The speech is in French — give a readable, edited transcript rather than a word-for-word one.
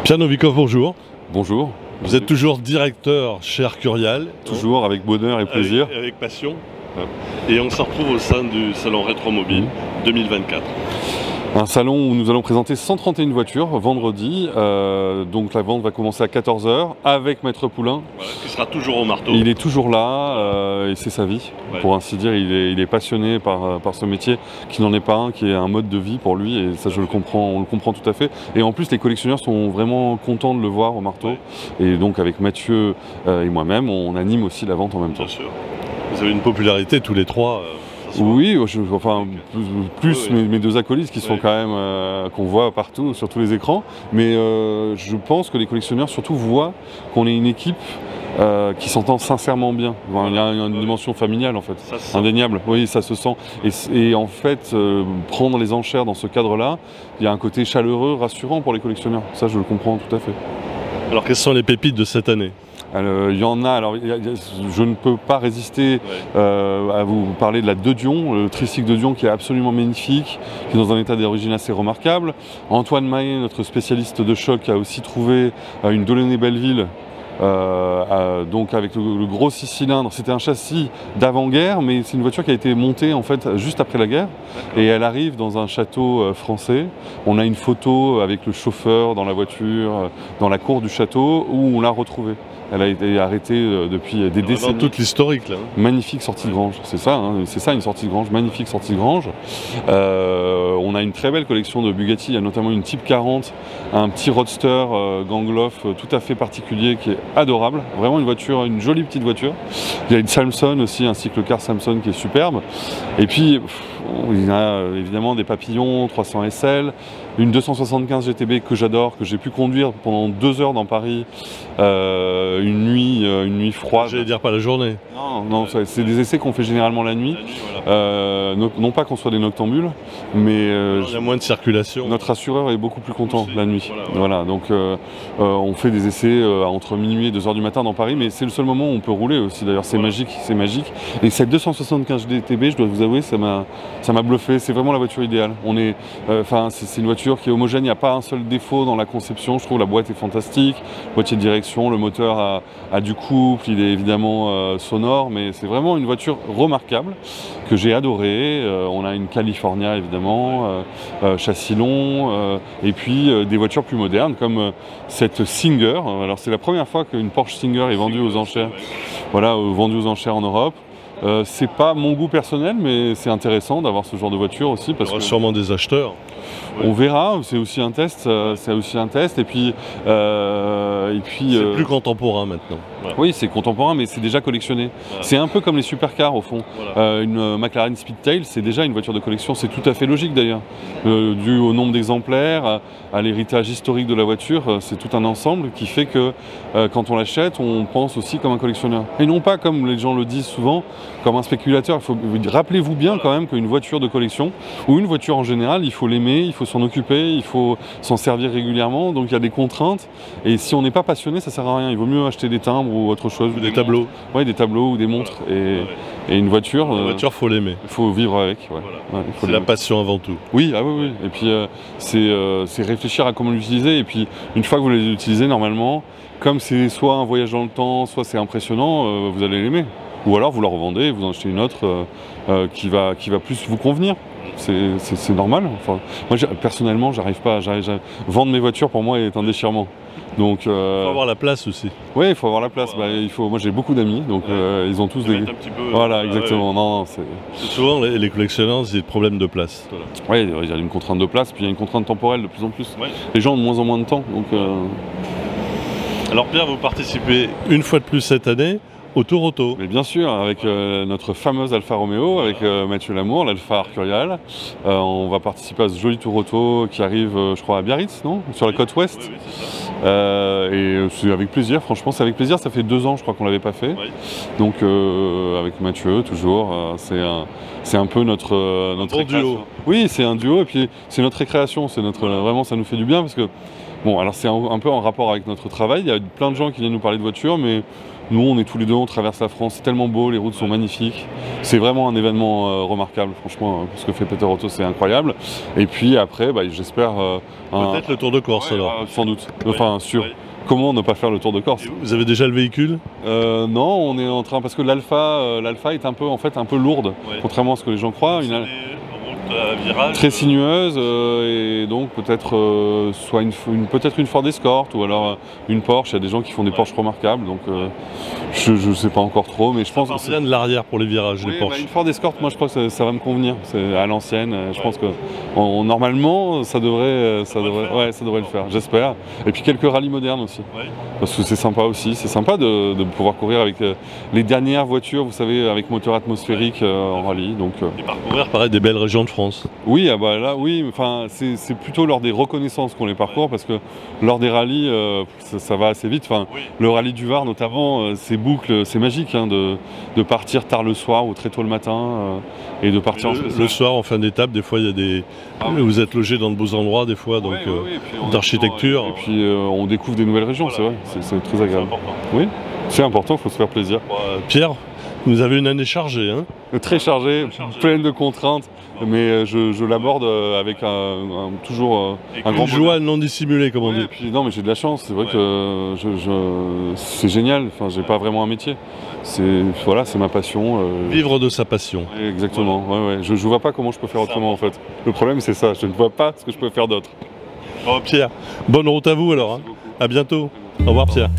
Pierre Novikov, bonjour. Bonjour. Vous êtes toujours directeur chez Arcurial. Toujours avec bonheur et plaisir. Avec passion. Et on se retrouve au sein du salon Rétromobile 2024. Un salon où nous allons présenter 131 voitures vendredi. Donc la vente va commencer à 14 h avec Maître Poulain. Voilà, qui sera toujours au marteau. Il est toujours là et c'est sa vie. Ouais. Pour ainsi dire, il est passionné par ce métier qui n'en est pas un, qui est un mode de vie pour lui. Et ça, on le comprend tout à fait. Et en plus, les collectionneurs sont vraiment contents de le voir au marteau. Ouais. Et donc avec Mathieu et moi-même, on anime aussi la vente en même temps. Bien sûr. Vous avez une popularité tous les trois. Oui, plus mes deux acolytes qui sont quand même qu'on voit partout sur tous les écrans, mais je pense que les collectionneurs surtout voient qu'on est une équipe qui s'entend sincèrement bien. Enfin, il y a une dimension familiale en fait, indéniable. Oui, ça se sent. Et en fait, prendre les enchères dans ce cadre-là, il y a un côté chaleureux, rassurant pour les collectionneurs. Ça, je le comprends tout à fait. Alors, quelles sont les pépites de cette année ? Il y en a, alors je ne peux pas résister à vous parler de la De Dion, le tricycle de Dion qui est absolument magnifique, qui est dans un état d'origine assez remarquable. Antoine Mahé, notre spécialiste de choc, a aussi trouvé une Delaunay Belleville. Donc avec le gros 6 cylindres, c'était un châssis d'avant-guerre, mais c'est une voiture qui a été montée en fait juste après la guerre, et elle arrive dans un château français. On a une photo avec le chauffeur dans la voiture, dans la cour du château, où on l'a retrouvée. Elle a été arrêtée depuis des décennies. Dans toute l'historique là. Magnifique sortie de grange, c'est ça une sortie de grange, magnifique sortie de grange. On a une très belle collection de Bugatti, il y a notamment une Type 40, un petit roadster gangloff tout à fait particulier qui est adorable, vraiment une jolie petite voiture. Il y a une Samson aussi, un cyclecar Samson qui est superbe. Et puis il y a évidemment des papillons 300 SL, une 275 GTB que j'adore, que j'ai pu conduire pendant 2 heures dans Paris, une nuit froide. J'allais dire pas la journée. Non, c'est des essais qu'on fait généralement la nuit. Voilà. Non pas qu'on soit des noctambules, mais il y a moins de circulation. Notre assureur est beaucoup plus content la nuit. Voilà. Donc on fait des essais entre minuit et 2 h du matin dans Paris, mais c'est le seul moment où on peut rouler aussi. D'ailleurs, c'est magique. Et cette 275 GTB, je dois vous avouer, ça m'a bluffé. C'est vraiment la voiture idéale. C'est une voiture qui est homogène. Il n'y a pas un seul défaut dans la conception. Je trouve la boîte est fantastique, boîtier de direction, le moteur a du couple, il est évidemment sonore, mais c'est vraiment une voiture remarquable que j'ai adorée. On a une California évidemment, châssis long, et puis des voitures plus modernes comme cette Singer. Alors c'est la première fois qu'une Porsche Singer est vendue aux enchères. Voilà, vendue aux enchères en Europe. C'est pas mon goût personnel, mais c'est intéressant d'avoir ce genre de voiture aussi. Parce que sûrement des acheteurs. On verra, c'est aussi un test. Et puis, c'est plus contemporain maintenant. Ouais. Oui, c'est contemporain, mais c'est déjà collectionné. Ouais. C'est un peu comme les supercars au fond. Voilà. Une McLaren Speedtail, c'est déjà une voiture de collection. C'est tout à fait logique d'ailleurs, dû au nombre d'exemplaires, à l'héritage historique de la voiture. C'est tout un ensemble qui fait que quand on l'achète, on pense aussi comme un collectionneur. Et non pas comme les gens le disent souvent, comme un spéculateur. Rappelez-vous bien quand même qu'une voiture de collection, ou une voiture en général, il faut l'aimer, il faut s'en occuper, il faut s'en servir régulièrement. Donc il y a des contraintes. Et si on n'est pas passionné, ça sert à rien. Il vaut mieux acheter des timbres ou autre chose. Ou des tableaux. Oui, des tableaux ou des montres. Et une voiture... Une voiture, faut l'aimer. Il faut vivre avec. Ouais. Voilà. C'est la passion avant tout. Oui, oui. Et puis c'est réfléchir à comment l'utiliser. Et puis une fois que vous l'avez utilisé, normalement, comme c'est soit un voyage dans le temps, soit c'est impressionnant, vous allez l'aimer. Ou alors vous la revendez, vous en achetez une autre qui va plus vous convenir. C'est normal. Enfin, moi, personnellement, j'arrive pas. Vendre mes voitures, pour moi, est un déchirement. Donc, il faut avoir la place aussi. Oui, il faut avoir la place. Moi, j'ai beaucoup d'amis, donc ils ont tous des. Un petit peu, voilà, exactement. Non, souvent, les collectionneurs, c'est des problèmes de place. Voilà. Oui, il y a une contrainte de place, puis il y a une contrainte temporelle de plus en plus. Ouais. Les gens ont de moins en moins de temps. Donc, Alors, Pierre, vous participez une fois de plus cette année au Tour Auto. Mais bien sûr, avec notre fameuse Alfa Romeo, avec Mathieu Lamour, l'Alfa Arcurial. On va participer à ce joli Tour Auto qui arrive, je crois, à Biarritz, non ? Sur la côte ouest. Oui, c'est ça. Et c'est avec plaisir, franchement, c'est avec plaisir. Ça fait 2 ans, je crois, qu'on ne l'avait pas fait. Oui. Donc, avec Mathieu, toujours, c'est un peu notre duo. Oui, c'est un duo, et puis c'est notre récréation. Vraiment, ça nous fait du bien, parce que, bon, alors c'est un peu en rapport avec notre travail. Il y a plein de gens qui viennent nous parler de voitures, mais nous, on est tous les deux traverse la France, c'est tellement beau, les routes sont magnifiques. C'est vraiment un événement remarquable, franchement, ce que fait Peter Otto, c'est incroyable. Et puis après, j'espère... peut-être le Tour de Corse alors. Sans doute, enfin sûr. Oui. Comment ne pas faire le Tour de Corse? Vous avez déjà le véhicule? Non, on est en train, parce que l'Alpha est un peu lourde, contrairement à ce que les gens croient. Virage, très sinueuse et donc peut-être soit peut-être une Ford Escort ou alors une Porsche. Il y a des gens qui font des Porsche remarquables, donc je ne sais pas encore trop, mais je pense que c'est bien de l'arrière pour les virages, les Porsche. Une Ford Escort, moi je crois que ça va me convenir. C'est à l'ancienne. Je pense que normalement ça devrait le faire. J'espère. Et puis quelques rallyes modernes aussi, parce que c'est sympa aussi. C'est sympa de pouvoir courir avec les dernières voitures, vous savez, avec moteur atmosphérique en rallye. Donc et parcourir pareil des belles régions de France. Oui, là, oui, enfin, c'est plutôt lors des reconnaissances qu'on les parcourt, parce que lors des rallyes, ça va assez vite. Enfin, le rallye du Var, notamment, ces boucles, c'est magique de partir tard le soir ou très tôt le matin et de partir le soir en fin d'étape. Des fois, il y a des vous êtes logé dans de beaux endroits, des fois, donc d'architecture. Et puis on découvre des nouvelles régions, c'est vrai, c'est très agréable. Oui, c'est important, il faut se faire plaisir. Pierre, vous avez une année chargée, hein? Très chargée, pleine de contraintes, mais je l'aborde avec toujours un grand joie non dissimulée, comme on dit. Et puis, non, mais j'ai de la chance, c'est vrai que c'est génial, enfin, j'ai pas vraiment un métier. C'est ma passion. Vivre de sa passion. Exactement, je vois pas comment je peux faire autrement en fait. Le problème c'est ça, je ne vois pas ce que je peux faire d'autre. Bon, Pierre, bonne route à vous alors, hein. À bientôt. Au revoir Pierre.